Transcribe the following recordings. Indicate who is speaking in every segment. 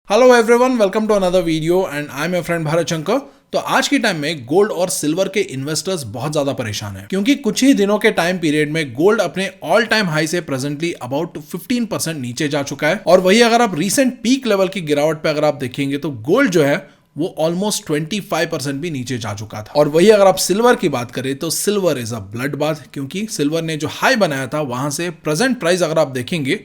Speaker 1: Hello everyone, welcome to another video and I am your friend Bharat Shankar. तो आज के time में गोल्ड और सिल्वर के इन्वेस्टर्स बहुत ज्यादा परेशान हैं क्योंकि कुछ ही दिनों के टाइम पीरियड में गोल्ड अपने ऑल टाइम हाई से प्रेजेंटली अबाउट 15% नीचे जा चुका है। और वही अगर आप रीसेंट पीक लेवल की गिरावट पे अगर आप देखेंगे तो गोल्ड जो है वो ऑलमोस्ट 25% भी नीचे जा चुका था। और वही अगर आप सिल्वर की बात करें तो silver is a blood bath, क्योंकि सिल्वर ने जो हाई बनाया था वहां से प्रेजेंट प्राइस अगर आप देखेंगे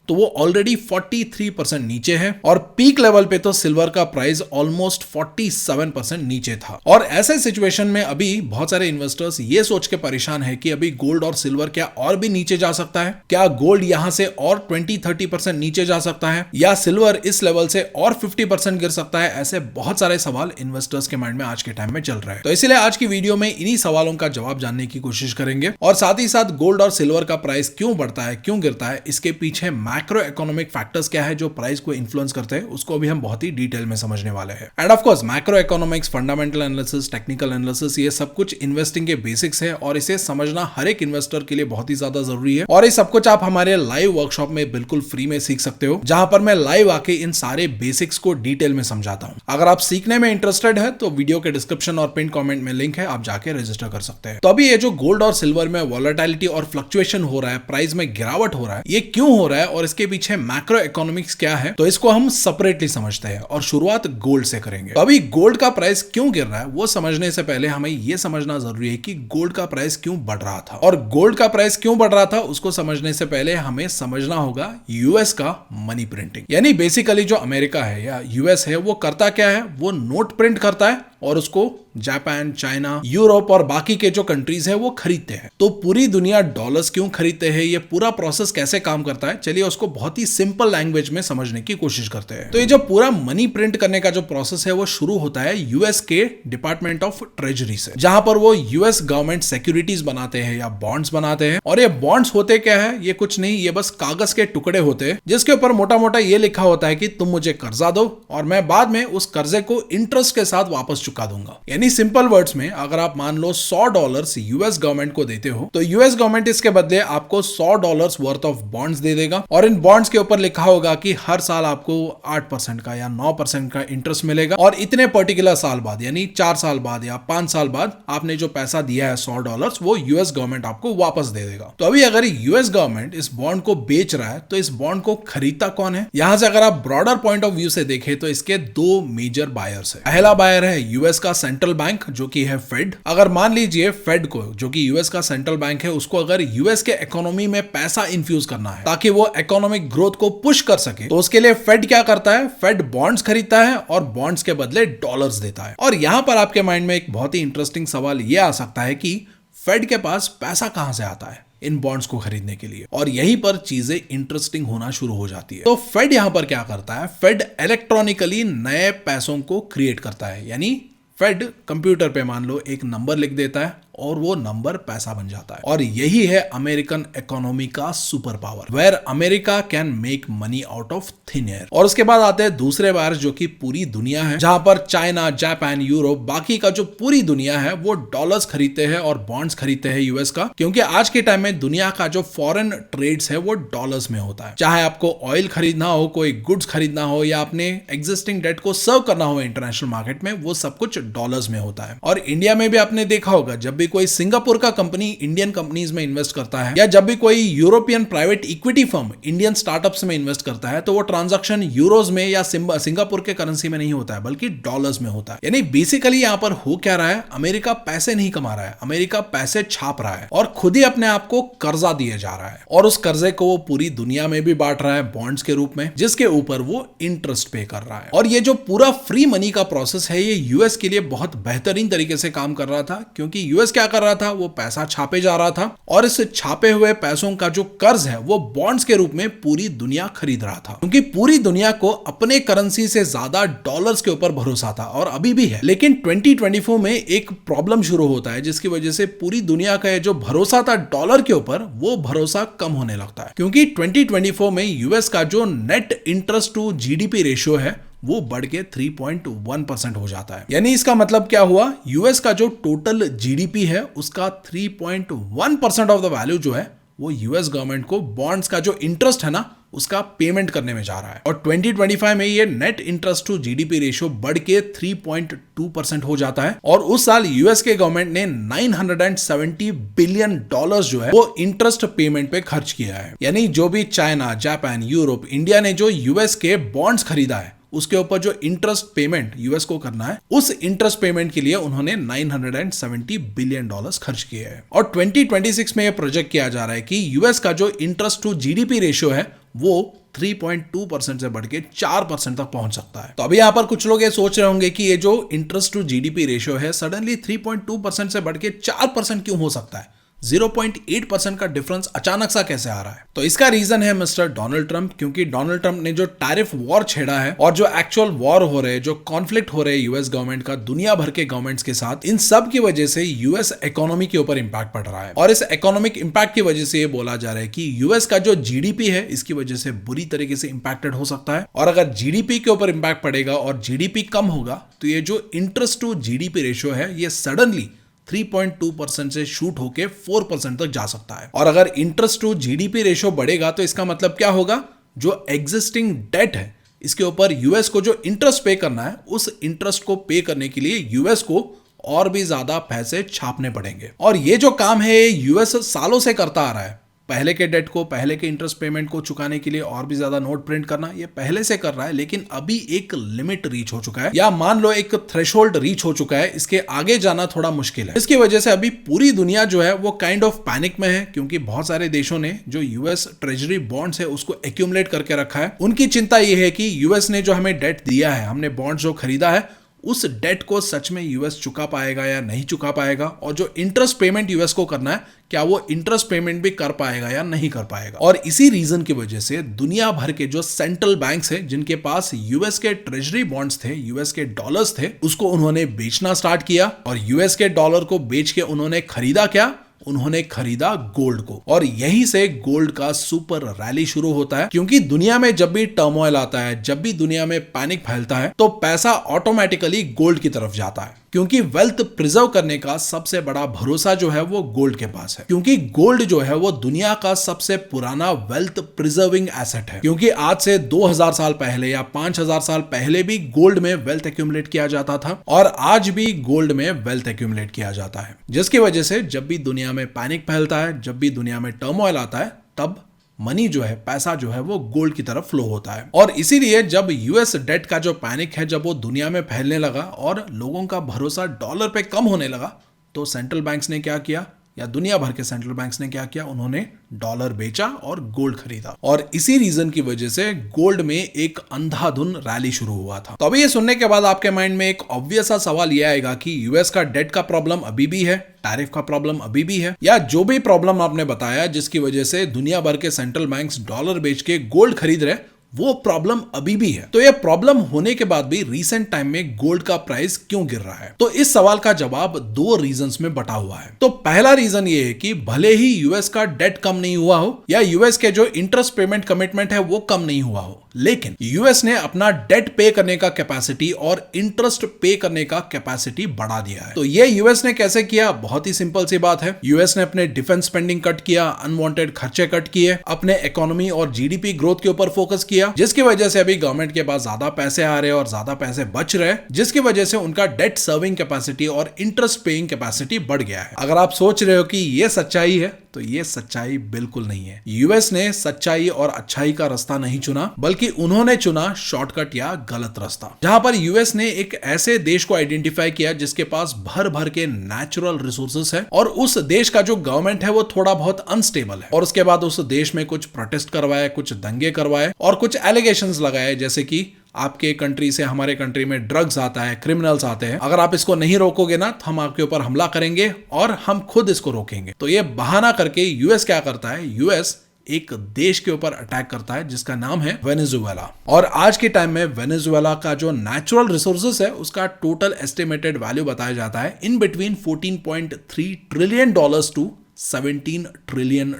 Speaker 1: तो वो ऑलरेडी 43% नीचे है और पीक लेवल पे तो सिल्वर का प्राइस ऑलमोस्ट 47% नीचे था। और ऐसे सिचुएशन में अभी बहुत सारे इन्वेस्टर्स ये सोच के परेशान है कि अभी गोल्ड और सिल्वर क्या और भी नीचे जा सकता है, क्या गोल्ड यहां से और 20-30% नीचे जा सकता है, या सिल्वर इस लेवल से और 50% गिर सकता है। ऐसे बहुत सारे सवाल इन्वेस्टर्स के माइंड में आज के टाइम में चल रहे हैं। तो इसीलिए आज की वीडियो में इन्हीं सवालों का जवाब जानने की कोशिश करेंगे और साथ ही साथ गोल्ड और सिल्वर का प्राइस क्यों बढ़ता है, क्यों गिरता है, इसके पीछे मैक्रो इकोनॉमिक फैक्टर्स क्या है जो प्राइस को इन्फ्लुएंस करते हैं, उसको भी हम बहुत ही डिटेल में समझने वाले हैं। End of course macro economics, fundamental analysis, technical analysis, ये सब कुछ इन्वेस्टिंग के बेसिक्स है और इसे समझना हर एक इन्वेस्टर के लिए बहुत ही ज्यादा जरूरी है। और ये सब कुछ आप हमारे लाइव वर्कशॉप में बिल्कुल फ्री में सीख सकते हो, जहां पर मैं लाइव आके इन सारे बेसिक्स को डिटेल में समझाता हूं। अगर आप सीखने में इंटरेस्टेड है तो वीडियो के डिस्क्रिप्शन और पिन कमेंट में लिंक है, आप जाके रजिस्टर कर सकते हैं। तो अभी ये जो गोल्ड और सिल्वर में वॉलेटिलिटी और फ्लक्चुएशन हो रहा है, प्राइस में गिरावट हो रहा है, ये क्यों हो रहा है और इसके पीछे मैक्रो इकोनॉमिक्स क्या है, तो इसको हम सेपरेटली समझते हैं और शुरुआत गोल्ड से करेंगे। तो अभी गोल्ड का प्राइस क्यों गिर रहा है वो समझने से पहले हमें यह समझना जरूरी है कि गोल्ड का प्राइस क्यों बढ़ रहा था। और गोल्ड का प्राइस क्यों बढ़ रहा था उसको समझने से पहले हमें समझना होगा यूएस का मनी प्रिंटिंग। यानी बेसिकली जो अमेरिका है या यूएस है वो करता क्या है, वो नोट प्रिंट करता है और उसको जापान, चाइना, यूरोप और बाकी के जो कंट्रीज है वो खरीदते हैं। तो पूरी दुनिया डॉलर्स क्यों खरीदते हैं, ये पूरा प्रोसेस कैसे काम करता है, चलिए उसको बहुत ही सिंपल लैंग्वेज में समझने की कोशिश करते हैं। तो ये जो पूरा मनी प्रिंट करने का जो प्रोसेस है वो शुरू होता है यूएस के डिपार्टमेंट ऑफ ट्रेजरी से, जहां पर वो यूएस गवर्नमेंट सिक्योरिटीज बनाते हैं या बॉन्ड्स बनाते हैं। और ये बॉन्ड्स होते क्या है, ये कुछ नहीं, ये बस कागज के टुकड़े होते हैं जिसके ऊपर मोटा मोटा ये लिखा होता है कि तुम मुझे कर्जा दो और मैं बाद में उस कर्जे को इंटरेस्ट के साथ वापस चुका दूंगा। यानी सिंपल वर्ड्स में अगर आप मान लो $100 यूएस गवर्नमेंट को देते हो तो यूएस गवर्नमेंट इसके बदले आपको $100 वर्थ ऑफ बॉन्ड्स दे देगा और इन बॉन्ड्स के ऊपर लिखा होगा कि हर साल आपको 8% का या 9% का इंटरेस्ट मिलेगा और इतने पर्टिकुलर साल बाद यानी 4 साल बाद या 5 साल बाद आपने जो पैसा दिया है $100 वो यूएस गवर्नमेंट आपको वापस दे देगा। तो अभी अगर यूएस गवर्नमेंट इस बॉन्ड को बेच रहा है तो इस बॉन्ड को खरीदता कौन है? यहां से अगर आप ब्रॉडर पॉइंट ऑफ व्यू से देखें तो इसके दो मेजर बायर्स है। पहला बायर है यूएस का सेंट्रल बैंक जो कि है फेड। अगर मान लीजिए फेड को, जो कि यूएस का सेंट्रल बैंक है, उसको अगर यूएस के इकोनॉमी में पैसा इन्फ्यूज करना है ताकि वो इकोनॉमिक ग्रोथ को पुश कर सके, तो उसके लिए फेड क्या करता है, फेड बॉन्ड्स खरीदता है और बॉन्ड्स के बदले डॉलर्स देता है। और यहां पर आपके माइंड में एक बहुत ही इंटरेस्टिंग सवाल यह आ सकता है कि फेड के पास पैसा कहां से आता है इन बॉन्ड्स को खरीदने के लिए, और यहीं पर चीजें इंटरेस्टिंग होना शुरू हो जाती है। तो फेड यहां पर क्या करता है, फेड इलेक्ट्रॉनिकली नए पैसों को क्रिएट करता है। यानी फेड कंप्यूटर पे मान लो एक नंबर लिख देता है और वो नंबर पैसा बन जाता है। और यही है अमेरिकन इकोनॉमी का super power, where America can make money out of thin air. और उसके बाद आते हैं दूसरे बायर जो कि पूरी दुनिया है, जहां पर चाइना, जापान, यूरोप, बाकी का जो पूरी दुनिया है वो डॉलर्स खरीदते हैं और बॉन्ड्स खरीदते हैं यूएस का, क्योंकि आज के टाइम में दुनिया का जो फॉरेन ट्रेड्स है वो डॉलर्स में होता है। चाहे आपको ऑयल खरीदना हो, कोई गुड्स खरीदना हो या अपने एग्जिस्टिंग डेट को सर्व करना हो इंटरनेशनल मार्केट में, वो सब कुछ डॉलर्स में होता है। और इंडिया में भी आपने देखा होगा जब भी कोई सिंगापुर का कंपनी इंडियन कंपनीज में इन्वेस्ट करता है या जब भी कोई European private equity firm Indian startups में इन्वेस्ट करता है तो वो ट्रांजैक्शन यूरोज में या सिंगापुर के करेंसी में नहीं होता है बल्कि डॉलर्स में होता है। यानी बेसिकली यहां पर हो क्या रहा है, अमेरिका पैसे नहीं कमा रहा है, अमेरिका पैसे छाप रहा है और खुद ही अपने आप को कर्जा दिए जा रहा है और उस कर्जे को वो पूरी दुनिया में भी बांट रहा है बॉन्ड्स के रूप में, जिसके ऊपर वो इंटरेस्ट पे कर रहा है। और ये जो पूरा फ्री मनी का प्रोसेस है ये यूएस के लिए बहुत बेहतरीन तरीके से काम कर रहा था, क्योंकि यूएस क्या कर रहा था, वो पैसा छापे जा रहा था और इस छापे हुए पैसों का जो कर्ज है वो बॉन्ड्स के रूप में पूरी दुनिया खरीद रहा था, क्योंकि पूरी दुनिया को अपने करेंसी से ज्यादा डॉलर्स के ऊपर भरोसा था और अभी भी है। लेकिन 2024 में एक प्रॉब्लम शुरू होता है जिसकी वजह से पूरी दुनिया का जो भरोसा था डॉलर के ऊपर वो भरोसा कम होने लगता है, क्योंकि 2024 में यूएस का जो net interest to GDP ratio है वो बढ़ के 3.1% हो जाता है। यानी इसका मतलब क्या हुआ, यूएस का जो टोटल जीडीपी है उसका 3.1% ऑफ द वैल्यू जो है वो यूएस गवर्नमेंट को बॉन्ड्स का जो इंटरेस्ट है ना उसका पेमेंट करने में जा रहा है। और 2025 में ये net interest to GDP ratio बढ़ के 3.2% हो जाता है। और उस साल यूएस के गवर्नमेंट ने $970 बिलियन जो है वो इंटरेस्ट पेमेंट पे खर्च किया है। यानी जो भी चाइना, जापान, यूरोप, इंडिया ने जो यूएस के बॉन्ड्स खरीदा है उसके ऊपर जो इंटरेस्ट पेमेंट यूएस को करना है, उस इंटरेस्ट पेमेंट के लिए उन्होंने $970 बिलियन खर्च किए हैं। और 2026 में यह प्रोजेक्ट किया जा रहा है कि यूएस का जो इंटरेस्ट टू जीडीपी रेशियो है वो 3.2% से बढ़ के 4% तक पहुंच सकता है। तो अभी यहां पर कुछ लोग ये सोच रहे होंगे कि ये जो इंटरेस्ट टू जीडीपी रेशियो है सडनली 3.2% से बढ़ के 4% क्यों हो सकता है, 0.8% का डिफरेंस अचानक सा कैसे आ रहा है। तो इसका रीजन है मिस्टर डोनाल्ड ट्रंप, क्योंकि डोनाल्ड ट्रंप ने जो टैरिफ वॉर छेड़ा है और जो एक्चुअल वॉर हो रहे हैं, जो कॉन्फ्लिक्ट हो रहे हैं यूएस गवर्नमेंट का दुनिया भर के गवर्नमेंट्स के साथ, इन सब की वजह से यूएस इकोनॉमी के ऊपर इंपैक्ट पड़ रहा है। और इस इकोनॉमिक इंपैक्ट की वजह से ये बोला जा रहा है कि यूएस का जो जीडीपी है इसकी वजह से बुरी तरीके से इंपैक्टेड हो सकता है। और अगर जीडीपी के ऊपर इंपैक्ट पड़ेगा और जीडीपी कम होगा तो ये जो इंटरेस्ट टू जीडीपी रेशियो है ये सडनली 3.2% से शूट होके 4% तक जा सकता है। और अगर इंटरेस्ट टू जीडीपी रेशियो बढ़ेगा तो इसका मतलब क्या होगा, जो एग्जिस्टिंग डेट है इसके ऊपर यूएस को जो इंटरेस्ट पे करना है, उस इंटरेस्ट को पे करने के लिए यूएस को और भी ज्यादा पैसे छापने पड़ेंगे। और ये जो काम है यूएस सालों से करता आ रहा है, पहले के डेट को, पहले के इंटरेस्ट पेमेंट को चुकाने के लिए और भी ज्यादा नोट प्रिंट करना, ये पहले से कर रहा है। लेकिन अभी एक लिमिट रीच हो चुका है, या मान लो एक थ्रेशोल्ड रीच हो चुका है, इसके आगे जाना थोड़ा मुश्किल है। इसकी वजह से अभी पूरी दुनिया जो है वो काइंड ऑफ पैनिक में है, क्योंकि बहुत सारे देशों ने जो यूएस ट्रेजरी बॉन्ड्स है उसको एक्यूमुलेट करके रखा है। उनकी चिंता ये है कि यूएस ने जो हमें डेट दिया है, हमने बॉन्ड्स जो खरीदा है, उस डेट को सच में यूएस चुका पाएगा या नहीं चुका पाएगा, और जो इंटरेस्ट पेमेंट यूएस को करना है क्या वो इंटरेस्ट पेमेंट भी कर पाएगा या नहीं कर पाएगा। और इसी रीजन की वजह से दुनिया भर के जो सेंट्रल बैंक्स है जिनके पास यूएस के ट्रेजरी बॉन्ड्स थे, यूएस के डॉलर्स थे, उसको उन्होंने बेचना स्टार्ट किया। और यूएस के डॉलर को बेच के उन्होंने खरीदा क्या, उन्होंने खरीदा गोल्ड को। और यहीं से गोल्ड का सुपर रैली शुरू होता है, क्योंकि दुनिया में जब भी टर्मोइल आता है, जब भी दुनिया में पैनिक फैलता है, तो पैसा ऑटोमेटिकली गोल्ड की तरफ जाता है, क्योंकि वेल्थ प्रिजर्व करने का सबसे बड़ा भरोसा जो है वो गोल्ड के पास है। क्योंकि गोल्ड जो है वो दुनिया का सबसे पुराना वेल्थ प्रिजर्विंग एसेट है, क्योंकि आज से 2000 साल पहले या 5000 साल पहले भी गोल्ड में वेल्थ एक्यूमुलेट किया जाता था, और आज भी गोल्ड में वेल्थ एक्यूमुलेट किया जाता है। जिसकी वजह से जब भी दुनिया में पैनिक फैलता है, जब भी दुनिया में टर्मोइल आता है, तब मनी जो है, पैसा जो है वो गोल्ड की तरफ फ्लो होता है। और इसीलिए जब यूएस डेट का जो पैनिक है, जब वो दुनिया में फैलने लगा और लोगों का भरोसा डॉलर पे कम होने लगा, तो सेंट्रल बैंक्स ने क्या किया, या दुनिया भर के सेंट्रल बैंक्स ने क्या किया, उन्होंने डॉलर बेचा और गोल्ड खरीदा। और इसी रीजन की वजह से गोल्ड में एक अंधाधुन रैली शुरू हुआ था। तो अभी ये सुनने के बाद आपके माइंड में एक ऑब्वियस सा सवाल ये आएगा कि यूएस का डेट का प्रॉब्लम अभी भी है, टैरिफ का प्रॉब्लम अभी भी है, या जो भी प्रॉब्लम आपने बताया जिसकी वजह से दुनिया भर के सेंट्रल बैंक्स डॉलर बेच के गोल्ड खरीद रहे, वो प्रॉब्लम अभी भी है। तो ये प्रॉब्लम होने के बाद भी रिसेंट टाइम में गोल्ड का प्राइस क्यों गिर रहा है? तो इस सवाल का जवाब दो रीजंस में बटा हुआ है। तो पहला रीजन ये है कि भले ही यूएस का डेट कम नहीं हुआ हो, या यूएस के जो इंटरेस्ट पेमेंट कमिटमेंट है वो कम नहीं हुआ हो, लेकिन यूएस ने अपना डेट पे करने का कैपेसिटी और इंटरेस्ट पे करने का कैपेसिटी बढ़ा दिया है। तो ये यूएस ने कैसे किया? बहुत ही सिंपल सी बात है। यूएस ने अपने डिफेंस स्पेंडिंग कट किया, अनवांटेड खर्चे कट किए, अपने इकोनॉमी और जीडीपी ग्रोथ के ऊपर फोकस किया, जिसकी वजह से अभी गवर्नमेंट के पास ज्यादा पैसे आ रहे हैं और ज्यादा पैसे बच रहे हैं, जिसकी वजह से उनका डेट सर्विंग कैपेसिटी और इंटरेस्ट पेइंग कैपेसिटी बढ़ गया है। अगर आप सोच रहे हो कि ये सच्चाई है, तो ये सच्चाई बिल्कुल नहीं है। यूएस ने सच्चाई और अच्छाई का रास्ता नहीं चुना, बल्कि उन्होंने चुना शॉर्टकट या गलत रास्ता। जहां पर यूएस ने एक ऐसे देश को आइडेंटिफाई किया जिसके पास भर भर के नेचुरल रिसोर्सेस है, और उस देश का जो गवर्नमेंट है वो थोड़ा बहुत अनस्टेबल है, और उसके बाद उस देश में कुछ प्रोटेस्ट करवाए, कुछ दंगे करवाए और कुछ एलिगेशंस लगाए, जैसे कि आपके कंट्री से हमारे कंट्री में ड्रग्स आता है, क्रिमिनल्स आते हैं, अगर आप इसको नहीं रोकोगे ना तो हम आपके ऊपर हमला करेंगे और हम खुद इसको रोकेंगे। तो ये बहाना करके यूएस क्या करता है, यूएस एक देश के ऊपर अटैक करता है जिसका नाम है वेनेजुएला। और आज के टाइम में वेनेजुएला का जो नेचुरल रिसोर्सेस है उसका टोटल एस्टिमेटेड वैल्यू बताया जाता है in between $14.3 trillion to $17 trillion.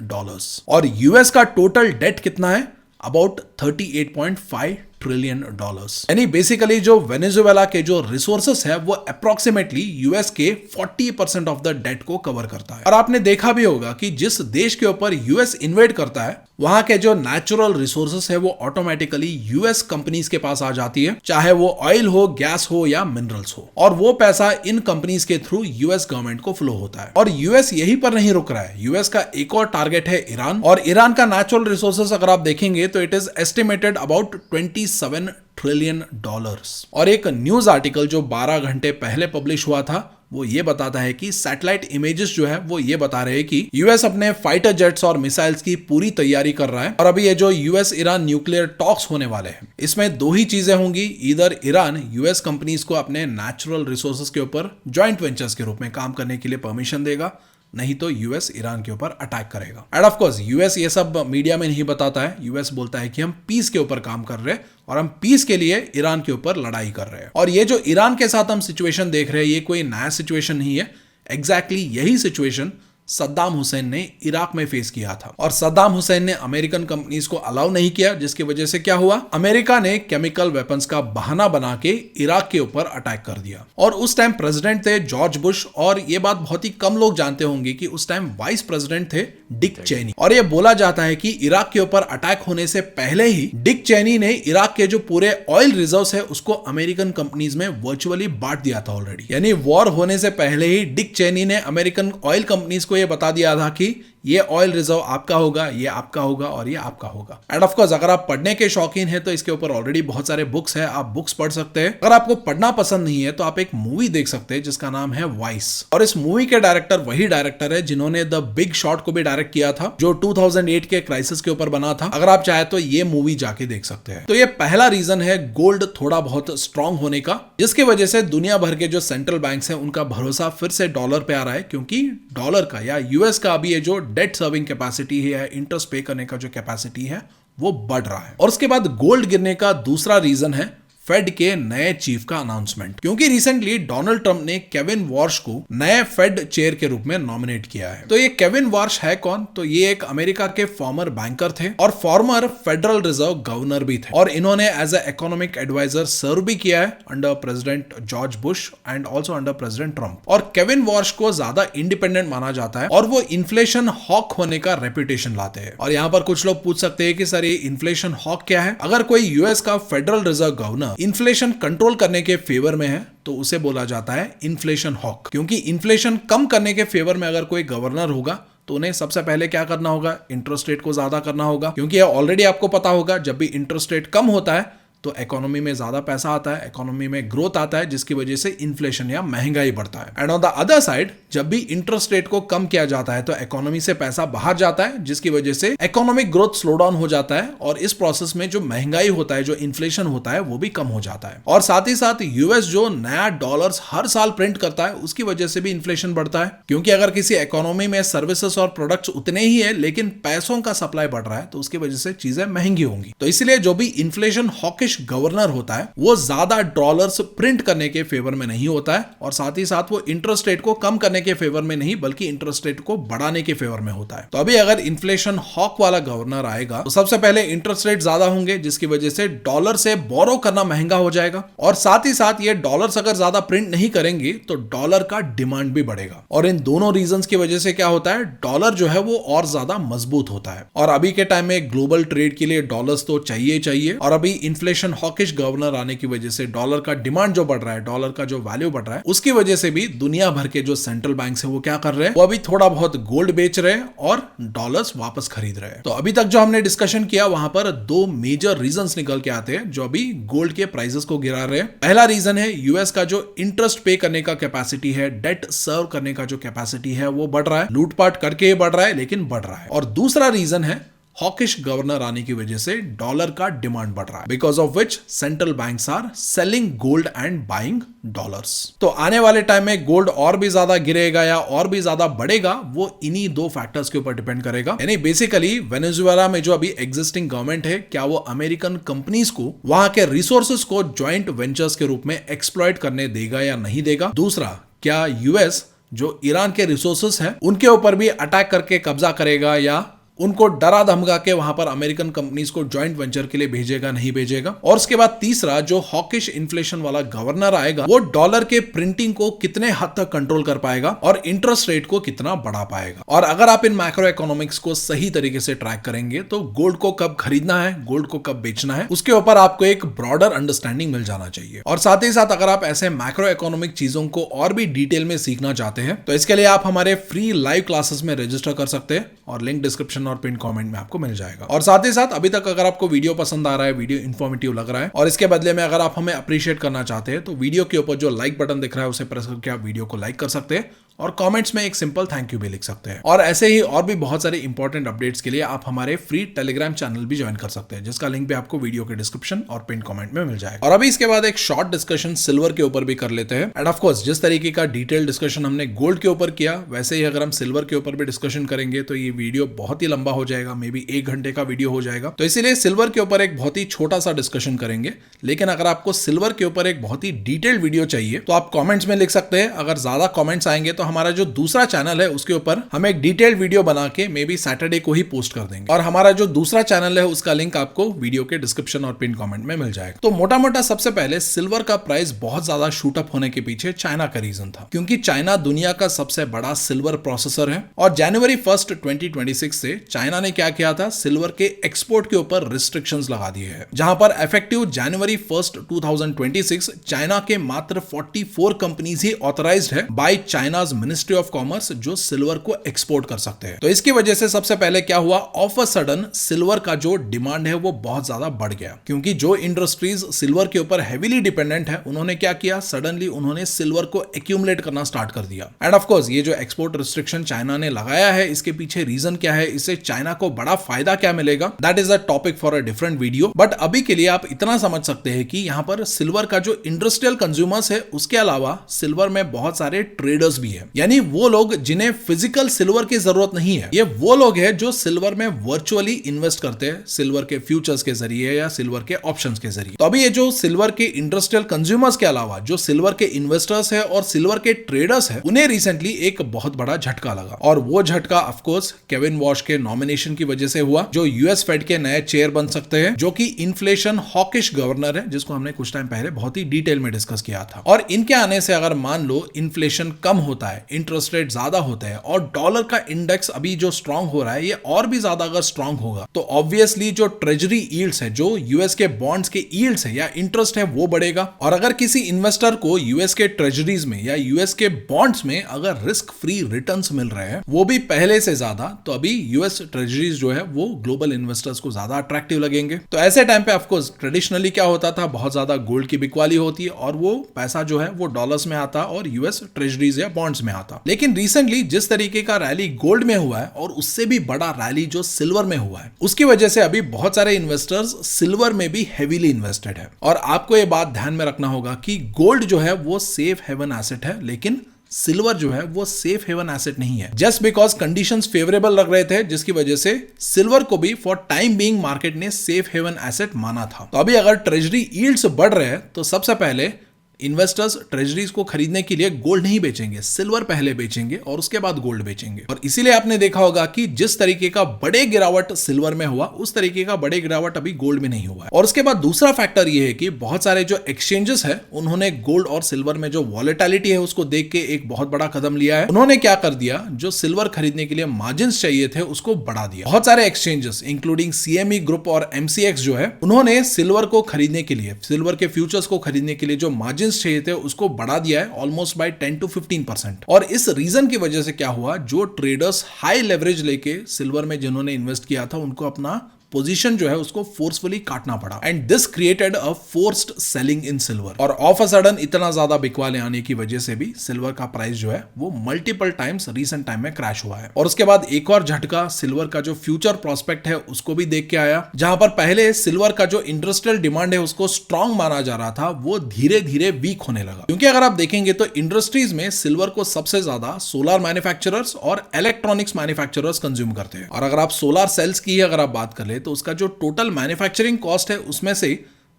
Speaker 1: और यूएस का टोटल डेट कितना है? About $38.5 trillion dollars. यानी बेसिकली जो वेनेजुएला के जो रिसोर्सेस है वो अप्रोक्सीमेटली यूएस के 40% ऑफ द डेट को कवर करता है। और आपने देखा भी होगा कि जिस देश के ऊपर यूएस इन्वेड करता है वहां के जो नेचुरल रिसोर्सेस है वो ऑटोमेटिकली यूएस कंपनीज के पास आ जाती है, चाहे वो ऑयल हो, गैस हो या मिनरल्स हो, और वो पैसा इन कंपनीज के थ्रू यूएस गवर्नमेंट को फ्लो होता है। और यूएस यहीं पर नहीं रुक रहा है, यूएस का एक और टारगेट है ईरान, और ईरान का नेचुरल रिसोर्सेस अगर आप देखेंगे तो it is estimated about 27 trillion dollars. और एक न्यूज आर्टिकल जो 12 घंटे पहले पब्लिश हुआ था वो ये बताता है कि सैटेलाइट इमेजेस जो है वो ये बता रहे हैं कि यूएस अपने फाइटर जेट्स और मिसाइल्स की पूरी तैयारी कर रहा है। और अभी ये जो यूएस ईरान न्यूक्लियर टॉक्स होने वाले हैं इसमें दो ही चीजें होंगी, इधर ईरान यूएस कंपनीज को अपने नेचुरल रिसोर्सेज के ऊपर जॉइंट वेंचर्स के रूप में काम करने के लिए परमिशन देगा, नहीं तो यूएस ईरान के ऊपर अटैक करेगा। एंड ऑफ कोर्स यूएस ये सब मीडिया में नहीं बताता है, यूएस बोलता है कि हम पीस के ऊपर काम कर रहे हैं और हम पीस के लिए ईरान के ऊपर लड़ाई कर रहे हैं। और ये जो ईरान के साथ हम सिचुएशन देख रहे हैं ये कोई नया सिचुएशन नहीं है, एग्जैक्टली यही सिचुएशन सद्दाम हुसैन ने इराक में फेस किया था। और सद्दाम हुसैन ने अमेरिकन कंपनीज को अलाउ नहीं किया, जिसकी वजह से क्या हुआ, अमेरिका ने केमिकल वेपन्स का बहाना बना के इराक के ऊपर अटैक कर दिया। और उस टाइम प्रेसिडेंट थे जॉर्ज बुश, और ये बात बहुत ही कम लोग जानते होंगे कि उस टाइम वाइस प्रेसिडेंट थे डिक चेनी। और ये बोला जाता है कि इराक के ऊपर अटैक होने से पहले ही डिक चेनी ने इराक के जो पूरे ऑयल रिजर्व्स है उसको अमेरिकन कंपनीज में वर्चुअली बांट दिया था ऑलरेडी। यानी वॉर होने से पहले ही डिक चेनी ने अमेरिकन ऑयल कंपनीज को ये बता दिया था कि ये ऑयल रिजर्व आपका होगा, ये आपका होगा और ये आपका होगा। एंड ऑफ कोर्स अगर आप पढ़ने के शौकीन हैं तो इसके ऊपर ऑलरेडी बहुत सारे बुक्स हैं, आप बुक्स पढ़ सकते हैं। अगर आपको पढ़ना पसंद नहीं है तो आप एक मूवी देख सकते हैं जिसका नाम है वाइस। और इस मूवी के डायरेक्टर वही डायरेक्टर है जिन्होंने द बिग शॉट को भी डायरेक्ट किया था जो 2008 के क्राइसिस के ऊपर बना था। अगर आप चाहे तो ये मूवी जाके देख सकते हैं। तो ये पहला रीजन है गोल्ड थोड़ा बहुत स्ट्रांग होने का, जिसकी वजह से दुनिया भर के जो सेंट्रल बैंक्स हैं उनका भरोसा फिर से डॉलर पे आ रहा है, क्योंकि डॉलर का या यूएस का अभी ये जो डेट सर्विंग कैपेसिटी है, इंटरेस्ट पे करने का जो कैपेसिटी है वो बढ़ रहा है। और उसके बाद गोल्ड गिरने का दूसरा रीजन है फेड के नए चीफ का अनाउंसमेंट, क्योंकि रिसेंटली डोनाल्ड ट्रंप ने केविन वॉर्श को नए फेड चेयर के रूप में नॉमिनेट किया है। तो ये केविन वॉर्श है कौन, तो ये एक अमेरिका के फॉर्मर बैंकर थे और फॉर्मर फेडरल रिजर्व गवर्नर भी थे, और इन्होंने एज ए इकोनॉमिक एडवाइजर सर्व भी किया है under president George Bush and also under president Trump. और केविन वॉर्श को ज्यादा इंडिपेंडेंट माना जाता है और वो इन्फ्लेशन हॉक होने का रेपुटेशन लाते हैं। और यहाँ पर कुछ लोग पूछ सकते हैं कि सर ये इन्फ्लेशन हॉक क्या है। अगर कोई यूएस का federal reserve governor inflation control करने के फेवर में है तो उसे बोला जाता है इन्फ्लेशन हॉक, क्योंकि इन्फ्लेशन कम करने के फेवर में अगर कोई गवर्नर होगा तो उन्हें सबसे पहले क्या करना होगा, इंटरेस्ट रेट को ज्यादा करना होगा, क्योंकि ऑलरेडी आपको पता होगा जब भी इंटरेस्ट रेट कम होता है तो इकोनॉमी में ज्यादा पैसा आता है, इकोनॉमी में ग्रोथ आता है, जिसकी वजह से इन्फ्लेशन या महंगाई बढ़ता है। And on the other side जब भी इंटरेस्ट रेट को कम किया जाता है तो इकोनॉमी से पैसा बाहर जाता है, जिसकी वजह से इकोनॉमिक ग्रोथ स्लो डाउन हो जाता है, और इस प्रोसेस में जो महंगाई होता है, जो इन्फ्लेशन होता है वो भी कम हो जाता है। और साथ ही साथ यूएस जो नया डॉलर्स हर साल प्रिंट करता है उसकी वजह से भी इन्फ्लेशन बढ़ता है, क्योंकि अगर किसी इकोनॉमी में सर्विसेज और प्रोडक्ट्स उतने ही है लेकिन पैसों का सप्लाई बढ़ रहा है तो उसकी वजह से चीजें महंगी होंगी। तो इसलिए जो भी इन्फ्लेशन हॉकिश गवर्नर होता है वो ज्यादा डॉलर्स प्रिंट करने के फेवर में नहीं होता है, और साथ ही साथ वो इंटरेस्ट रेट को कम करने के फेवर में नहीं बल्कि इंटरेस्ट रेट को बढ़ाने के फेवर में होता है। तो अभी अगर इन्फ्लेशन हॉक वाला गवर्नर आएगा तो सबसे पहले इंटरेस्ट रेट ज्यादा होंगे, जिसकी वजह से डॉलर से बोरो करना महंगा हो जाएगा, और साथ ही साथ ये डॉलर्स अगर ज्यादा प्रिंट नहीं करेंगे तो डॉलर का डिमांड भी बढ़ेगा। और इन दोनों रीजंस की वजह से क्या होता है, डॉलर जो है वो और ज्यादा मजबूत होता है। और अभी के टाइम में ग्लोबल ट्रेड के लिए डॉलर्स तो चाहिए, और अभी इन्फ्लेशन हॉकिश गवर्नर आने की वजह से डॉलर का डिमांड जो बढ़ रहा है, डॉलर का जो वैल्यू बढ़ रहा है, उसकी वजह से भी दुनिया भर के जो सेंट्रल बैंक्स हैं वो क्या कर रहे हैं, वो अभी थोड़ा बहुत गोल्ड बेच रहे हैं और डॉलर्स वापस खरीद रहे हैं। तो अभी तक जो हमने डिस्कशन किया वहां पर दो मेजर रीजंस निकल के आते हैं जो अभी गोल्ड के प्राइसेस को गिरा रहे हैं। पहला रीजन है यूएस का जो इंटरेस्ट पे करने का कैपेसिटी है, डेट सर्व करने का जो कैपेसिटी है वो बढ़ रहा है, लूटपाट करके बढ़ रहा है लेकिन बढ़ रहा है। और दूसरा रीजन है हॉकिश गवर्नर आने की वजह से डॉलर का डिमांड बढ़ रहा है, because of which central banks are selling gold and buying dollars. तो आने वाले टाइम में गोल्ड और भी ज्यादा गिरेगा या और भी ज्यादा बढ़ेगा वो इन्हीं दो फैक्टर्स के ऊपर डिपेंड करेगा। यानी बेसिकली वेनेजुएला में जो अभी एग्जिस्टिंग गवर्नमेंट है, क्या वो अमेरिकन कंपनीज को वहां के रिसोर्सेज को ज्वाइंट वेंचर्स के रूप में एक्सप्लॉइट करने देगा या नहीं देगा। दूसरा, क्या यूएस जो ईरान के रिसोर्सेज है उनके ऊपर भी अटैक करके कब्जा करेगा या उनको डरा धमका के वहां पर अमेरिकन कंपनीज को ज्वाइंट वेंचर के लिए भेजेगा नहीं भेजेगा। और उसके बाद तीसरा, जो हॉकिश इन्फ्लेशन वाला गवर्नर आएगा वो डॉलर के प्रिंटिंग को कितने हद तक कंट्रोल कर पाएगा और इंटरेस्ट रेट को कितना बढ़ा पाएगा। और अगर आप इन मैक्रो इकोनॉमिक्स को सही तरीके से ट्रैक करेंगे तो गोल्ड को कब खरीदना है, गोल्ड को कब बेचना है, उसके ऊपर आपको एक ब्रॉडर अंडरस्टैंडिंग मिल जाना चाहिए। और साथ ही साथ अगर आप ऐसे मैक्रो इकोनॉमिक चीजों को और भी डिटेल में सीखना चाहते हैं तो इसके लिए आप हमारे फ्री लाइव क्लासेस में रजिस्टर कर सकते हैं और लिंक डिस्क्रिप्शन और पिन कमेंट में आपको मिल जाएगा। और साथ ही साथ अभी तक अगर आपको वीडियो पसंद आ रहा है, वीडियो इंफॉर्मेटिव लग रहा है और इसके बदले में अगर आप हमें अप्रिशिएट करना चाहते हैं तो वीडियो के ऊपर जो लाइक बटन दिख रहा है उसे प्रेस करके आप वीडियो को लाइक कर सकते हैं और कमेंट्स में एक सिंपल थैंक यू भी लिख सकते हैं। और ऐसे ही और भी बहुत सारे इंपॉर्टेंट अपडेट्स के लिए आप हमारे फ्री टेलीग्राम चैनल भी ज्वाइन कर सकते हैं, जिसका लिंक भी आपको वीडियो के डिस्क्रिप्शन और पिन कमेंट में मिल जाएगा। और अभी इसके बाद एक शॉर्ट डिस्कशन सिल्वर के ऊपर भी कर लेते हैं। एंड ऑफ कोर्स जिस तरीके का डिटेल डिस्कशन हमने गोल्ड के ऊपर किया, वैसे ही अगर हम सिल्वर के ऊपर भी डिस्कशन करेंगे तो ये वीडियो बहुत ही लंबा हो जाएगा, मे बी 1 घंटे का वीडियो हो जाएगा। तो इसीलिए सिल्वर के ऊपर एक बहुत ही छोटा सा डिस्कशन करेंगे। लेकिन अगर आपको सिल्वर के ऊपर एक बहुत ही डिटेल्ड वीडियो चाहिए तो आप कमेंट्स में लिख सकते हैं। अगर ज्यादा कमेंट्स आएंगे तो हमारा जो दूसरा चैनल है उसके ऊपर हम एक डिटेल्ड वीडियो बना के मे बी सैटरडे को ही पोस्ट कर देंगे। और हमारा जो दूसरा चैनल है उसका लिंक आपको वीडियो के डिस्क्रिप्शन और पिन कमेंट में मिल जाएगा। तो मोटा मोटा सबसे पहले सिल्वर का प्राइस बहुत ज्यादा शूट अप होने के पीछे चाइना का रीजन था, क्योंकि चाइना दुनिया का सबसे बड़ा सिल्वर प्रोसेसर है। और जनवरी 1, 2026 से चाइना ने क्या किया था, सिल्वर के एक्सपोर्ट के ऊपर रिस्ट्रिक्शंस लगा दिए हैं, जहां पर इफेक्टिव जनवरी 1, 2026 चाइना के मात्र 44 कंपनीज ही ऑथराइज्ड है by China's ministry of commerce जो सिल्वर को एक्सपोर्ट कर सकते हैं। तो इसकी वजह से सबसे पहले क्या हुआ, ऑफ अ सडन सिल्वर का जो डिमांड है वो बहुत ज्यादा बढ़ गया, क्योंकि जो इंडस्ट्रीज सिल्वर के ऊपर हेवीली डिपेंडेंट है उन्होंने क्या किया, सडनली उन्होंने सिल्वर को एक्यूमुलेट करना स्टार्ट कर दिया। एंड ऑफ कोर्स ये जो एक्सपोर्ट रिस्ट्रिक्शन चाइना ने लगाया है, इसके पीछे रीजन क्या है, इससे चाइना को बड़ा फायदा क्या मिलेगा, that is a topic for a different video. But अभी के लिए आप इतना समझ सकते हैं कि यहां पर सिल्वर का जो इंडस्ट्रियल कंज्यूमर्स है उसके अलावा सिल्वर में बहुत सारे ट्रेडर्स भी है, यानी वो लोग जिन्हें फिजिकल सिल्वर की जरूरत नहीं है। ये वो लोग हैं जो सिल्वर में वर्चुअली इन्वेस्ट करते हैं, सिल्वर के फ्यूचर्स के जरिए या सिल्वर के ऑप्शंस के जरिए। तो अभी ये जो सिल्वर के इंडस्ट्रियल कंज्यूमर्स के अलावा जो सिल्वर के इन्वेस्टर्स है और सिल्वर के ट्रेडर्स है, उन्हें रिसेंटली एक बहुत बड़ा झटका लगा। और वो झटका ऑफ कोर्स केविन वॉश के नॉमिनेशन की वजह से हुआ, जो यूएस फेड के नए चेयर बन सकते हैं, जो कि इन्फ्लेशन हॉकिश गवर्नर है, जिसको हमने कुछ टाइम पहले बहुत ही डिटेल में डिस्कस किया था। और इनके आने से अगर मान लो इन्फ्लेशन कम होता है, इंटरेस्ट रेट ज्यादा होता है और डॉलर का इंडेक्स अभी जो स्ट्रांग हो रहा है ये और भी ज्यादा अगर स्ट्रांग होगा तो ऑब्वियसली जो ट्रेजरी यील्ड्स है, जो यूएस के बॉन्ड्स के यील्ड्स है या इंटरेस्ट है, वो बढ़ेगा। और अगर किसी इन्वेस्टर को यूएस के ट्रेजरीज में या यूएस के बॉन्ड्स में अगर रिस्क फ्री रिटर्न्स मिल रहे हैं, वो भी पहले से ज्यादा, तो अभी यूएस ट्रेजरीज जो है वो ग्लोबल इन्वेस्टर्स को ज्यादा अट्रैक्टिव लगेंगे। तो ऐसे टाइम पे ऑफकोर्स ट्रेडिशनली क्या होता था, बहुत ज्यादा गोल्ड की बिकवाली होती है और वो पैसा जो है वो डॉलर्स में आता और यूएस ट्रेजरीज या बॉन्ड्स में आता। लेकिन रिसेंटली जिस तरीके का रैली गोल्ड में हुआ है और उससे भी बड़ा रैली जो सिल्वर में हुआ है, उसकी वजह से अभी बहुत सारे इन्वेस्टर्स सिल्वर में भी हेवीली इन्वेस्टेड है। और आपको ये बात ध्यान में रखना होगा कि गोल्ड जो है वो सेफ हेवन एसेट है, लेकिन सिल्वर जो है वो सेफ हेवन एसेट नहीं है। जस्ट बिकॉज कंडीशंस फेवरेबल लग रहे थे, जिसकी वजह से सिल्वर को भी फॉर टाइम बीइंग मार्केट ने सेफ हेवन एसेट माना था। तो अभी अगर ट्रेजरी यील्ड्स बढ़ रहे हैं तो सबसे पहले इन्वेस्टर्स ट्रेजरीज को खरीदने के लिए गोल्ड नहीं बेचेंगे, सिल्वर पहले बेचेंगे और उसके बाद गोल्ड बेचेंगे। और इसीलिए आपने देखा होगा कि जिस तरीके का बड़े गिरावट सिल्वर में हुआ, उस तरीके का बड़े गिरावट अभी गोल्ड में नहीं हुआ है। और उसके बाद दूसरा फैक्टर ये है कि बहुत सारे जो एक्सचेंजेस है उन्होंने गोल्ड और सिल्वर में जो वॉलेटिलिटी है उसको देख के एक बहुत बड़ा कदम लिया है। उन्होंने क्या कर दिया, जो सिल्वर खरीदने के लिए मार्जिन चाहिए थे उसको बढ़ा दिया। बहुत सारे एक्सचेंजेस इंक्लूडिंग सीएमई ग्रुप और एमसीएक्स जो है, उन्होंने सिल्वर को खरीदने के लिए, सिल्वर के फ्यूचर्स को खरीदने के लिए जो मार्जिन चाहिए थे उसको बढ़ा दिया है ऑलमोस्ट बाय 10 to 15%। और इस रीजन की वजह से क्या हुआ, जो ट्रेडर्स हाई लेवरेज लेके सिल्वर में जिन्होंने इन्वेस्ट किया था उनको अपना पोजीशन जो है उसको फोर्सफुली काटना पड़ा and this created a forced selling in silver. और ऑफ अ सडन इतना ज्यादा बिकवाले आने की वजह से भी सिल्वर का प्राइस जो है वो मल्टीपल टाइम्स रीसेंट टाइम में क्रैश हुआ है। और उसके बाद एक और झटका सिल्वर का जो फ्यूचर प्रोस्पेक्ट है उसको भी देख के आया, जहां पर पहले सिल्वर का जो इंडस्ट्रियल डिमांड है उसको स्ट्रॉन्ग माना जा रहा था, वो धीरे धीरे वीक होने लगा। क्योंकि अगर आप देखेंगे तो इंडस्ट्रीज में सिल्वर को सबसे ज्यादा सोलर मैन्युफैक्चरर्स और इलेक्ट्रॉनिक्स मैन्युफैक्चरर्स कंज्यूम करते हैं। और अगर आप सोलर सेल्स की अगर आप बात कर ले तो उसका जो टोटल मैन्युफैक्चरिंग कॉस्ट है उसमें से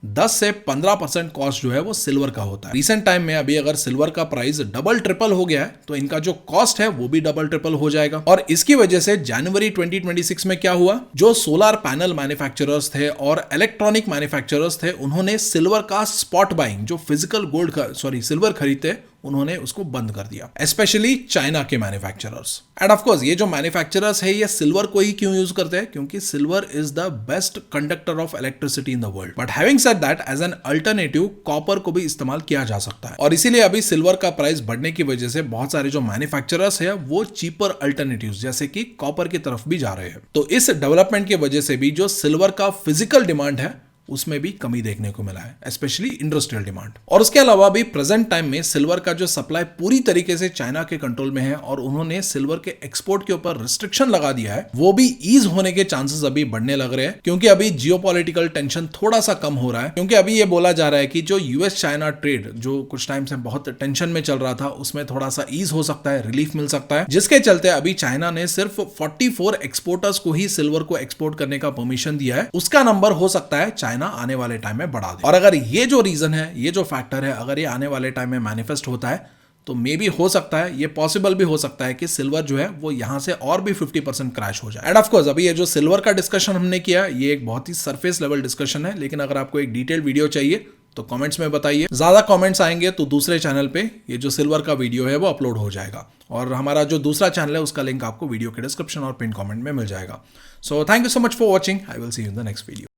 Speaker 1: 10 से 15% कॉस्ट जो है वो सिल्वर का होता है। रिसेंट टाइम में अभी अगर सिल्वर का प्राइस डबल ट्रिपल हो गया है तो इनका जो कॉस्ट है वो भी डबल ट्रिपल हो जाएगा। और इसकी वजह से जनवरी 2026 में क्या हुआ, जो सोलर पैनल मैन्युफैक्चरर्स थे और इलेक्ट्रॉनिक मैन्युफैक्चरर्स थे, उन्होंने सिल्वर का स्पॉट बाइंग, जो फिजिकल सिल्वर खरीदते, उन्होंने उसको बंद कर दिया, स्पेशली चाइना के मैन्युफैक्चरर्स। एंड ऑफ कोर्स ये जो मैन्युफैक्चरर्स है ये सिल्वर को ही क्यों यूज करते हैं, क्योंकि silver is the best conductor of electricity in the world. But having said that, as an alternative copper को भी इस्तेमाल किया जा सकता है, और इसीलिए अभी सिल्वर का प्राइस बढ़ने की वजह से बहुत सारे जो मैन्युफैक्चरर्स है वो चीपर अल्टरनेटिव्स जैसे कि कॉपर की तरफ भी जा रहे हैं। तो इस डेवलपमेंट की वजह से भी जो सिल्वर का फिजिकल डिमांड है उसमें भी कमी देखने को मिला है, स्पेशली इंडस्ट्रियल डिमांड। और उसके अलावा भी प्रेजेंट टाइम में सिल्वर का जो सप्लाई पूरी तरीके से चाइना के कंट्रोल में है और उन्होंने सिल्वर के एक्सपोर्ट के ऊपर रिस्ट्रिक्शन लगा दिया है, वो भी ईज होने के चांसेस अभी बढ़ने लग रहे हैं, क्योंकि अभी जियोपॉलिटिकल टेंशन थोड़ा सा कम हो रहा है। क्योंकि अभी ये बोला जा रहा है कि जो यूएस चाइना ट्रेड जो कुछ टाइम से बहुत टेंशन में चल रहा था, उसमें थोड़ा सा ईज हो सकता है, रिलीफ मिल सकता है, जिसके चलते अभी चाइना ने सिर्फ 44 एक्सपोर्टर्स को ही सिल्वर को एक्सपोर्ट करने का परमिशन दिया है। उसका नंबर हो सकता है चाइना आने वाले टाइम में बढ़ा दे। और अगर ये जो रीजन है, ये जो फैक्टर है, अगर ये आने वाले टाइम में मैनिफेस्ट होता है तो मे बी हो सकता है, ये पॉसिबल भी हो सकता है कि सिल्वर जो है वो यहां से और भी 50% क्रैश हो जाए। एंड ऑफ कोर्स अभी ये जो सिल्वर का डिस्कशन हमने किया, ये एक बहुत ही सरफेस लेवल डिस्कशन है, लेकिन अगर आपको एक डिटेल वीडियो चाहिए तो कमेंट्स में बताइए। ज्यादा कमेंट्स आएंगे तो दूसरे चैनल पे ये जो सिल्वर का वीडियो है वो अपलोड हो जाएगा, और हमारा जो दूसरा चैनल है उसका लिंक आपको वीडियो के डिस्क्रिप्शन और पिन कमेंट में मिल जाएगा। So thank you so much for watching, I will see you in the next video.